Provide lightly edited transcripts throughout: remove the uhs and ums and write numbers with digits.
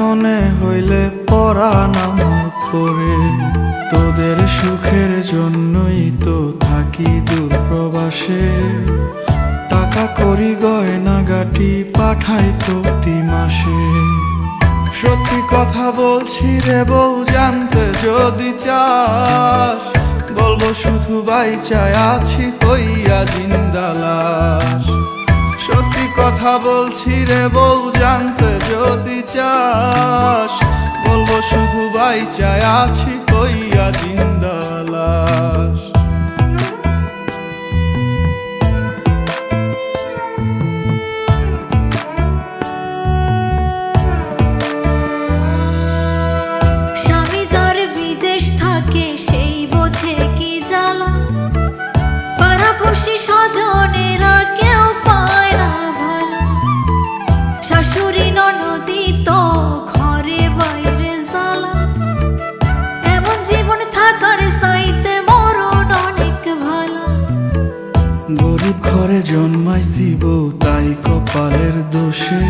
মনে হইলে পরাণ আমার পরে, তোদের সুখের জন্যই তো থাকি দূর প্রবাসে। টাকা করি গয়না গাটি পাঠাই প্রতি মাসে। সত্যি কথা বলছি রে বউ, জানতে যদি চাস, বলবো শুধু বাইচায় আছি হইয়া জিন্দা লাশ। সত্যি কথা বলছি রে বউ, জানতে যদি চাস, বলবো শুধু বাইচায় আছি হইয়া জিন্দা লাশ। স্বামী যার বিদেশ থাকে সেই বোঝে কি জ্বালা, পাড়াপড়শি স্বজনেরা কেউ পায় না ভালো। শাশুড়ি ননদি তো ঘরে বাইরে জ্বালা, এমন জীবন থাকার চাইতে মরণ অনেক ভালো। গরিব ঘরে জন্মাইছি বউ, তাই কপালের দোষে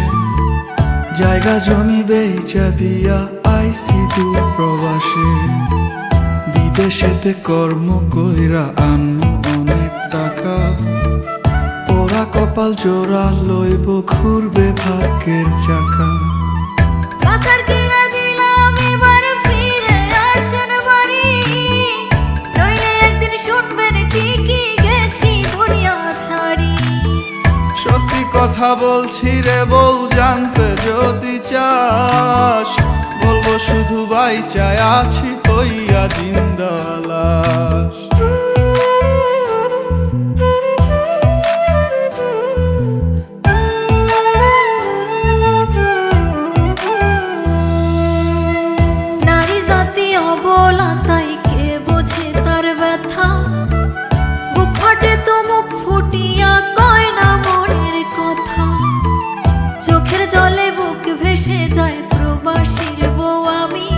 জায়গা জমি বেচা দিয়া আইছি দূর প্রবাসে। বিদেশেতে কর্ম কইরা আনমু অনেক টাকা, ওরা কপাল জোড়া লইব ঘুরবে ভাগ্যের চাকা। পাকার কিনা দিলাম এবার ফিরে আসেন বাড়ি, নইলে একদিন শুনবেন ঠিকই গেছি দুনিয়া ছাড়ি। সত্যি কথা বলছি রে বউ, জানতে যদি চাস, বলবো শুধু বাইচায় আছি হইয়া জিন্দা লাশ। নারী জাতি অবলা, তাই কে বোঝে তার ব্যথা। বুক ফাটে তো মুখ ফুটিয়া কয় না মনের কথা। চোখের জলে বুক ভেসে যায় প্রবাসীর বউ আমি,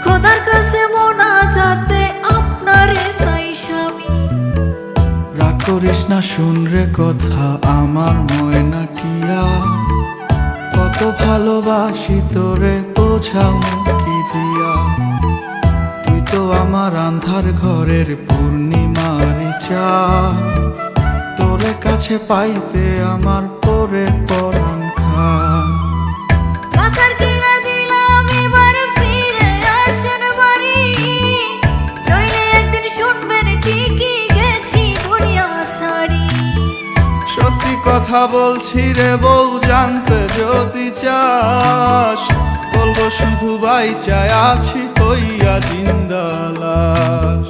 খোদার কাছে মোনাজাতে আপনারে চাই স্বামী। রাগ করিস না শুন রে কথা আমার ময়না টিয়া, কত ভালোবাসি তোরে বোঝামু কি দিয়া। তুই তো আমার আন্ধার ঘরের পূর্ণিমারি চাঁদ, তোরে কাছে পাইতে আমার পরে পরাণ খা। পাকার কিনা দিলাম এবার ফিরে আসেন বাড়ি, নইলে একদিন শুনবেন ঠিকই গেছি দুনিয়া ছাড়ি। সত্যি কথা বলছি রে বউ, জানতে যদি চাস, বলবো শুধু বাইচায় আছি হইয়া জিন্দা লাশ।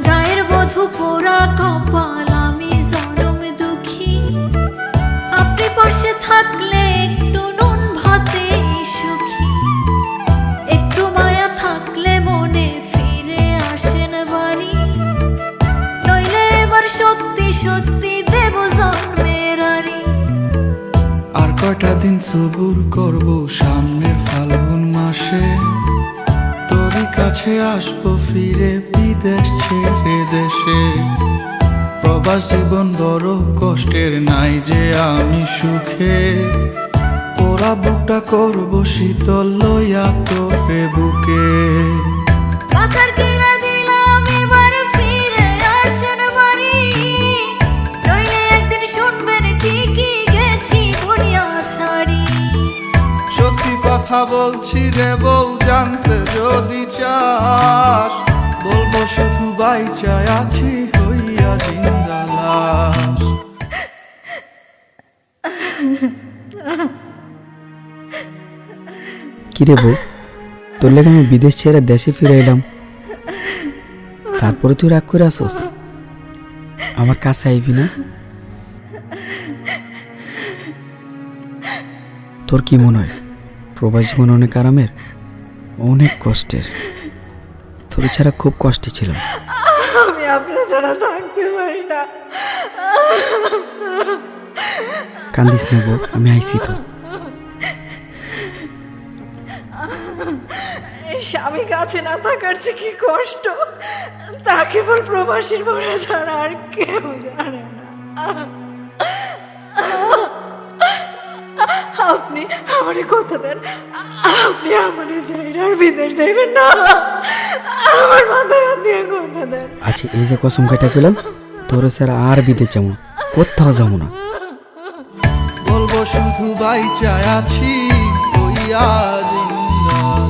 গায়ের বধূ পোড়া কপাল, আমি জনম দুঃখী। আপনি পাশে থাকলে একটু নুন ভাতে সুখী। একটু মায়া থাকলে মনে ফিরে আসেন বাড়ি, নইলে এবার সত্যি সত্যি দেব জন্মের আরি। আর কয়টা দিন সবুর করব সামনের ফাল্গুন মাসে, তোরই কাছে আসবো ফিরে বিদেশ ছেড়ে দেশে। প্রবাস জীবন বড় কষ্টের, নাই যে আমি সুখে। ওরা বুকটা করবো শীতল লইয়া তোরে বুকে। পাকার কিনা দিলাম এবার ফিরে আসেন বাড়ি, নইলে একদিন শুনবেন ঠিকই গেছি দুনিয়া ছাড়ি। সত্যি কথা বলছি রে বউ, জানতে যদি চাস, বলবো শুধু বাইচায় আছি হইয়া জিন্দা লাশ। কিরে বউ, তোর লেগে আমি বিদেশ ছেড়ে দেশে ফিরে এলাম, তারপরে তুই রাগ করে আসস? আমার কাছে আইবি না? তোর কি মনে হয় প্রবাস জীবন অনেক আরামের, অনেক কষ্টের? তোর ছাড়া খুব কষ্টে ছিলাম। আমি আপনার ছাড়া থাকতে পারি না। কান্দিস না বউ, আমি আইছি তো। স্বামী কাছে না থাকার যে কি কষ্ট তা কেবল প্রবাসীর মনে ছাড়া আর কেউ জানে না। আপনি আমারে কথা দেন, আপনি আমারে যাইন আর বিদেশ যাইবেন না। আমার মাথায় হাত দিয়ে কথা দেন। আচ্ছা এই যে কসম কাটা পেলাম, তোর স্যার আর বিদেশ যাবো না, কোথাও যাবো না। বলবো শুধু বাইচা আছি হইয়া জিন্দালাল।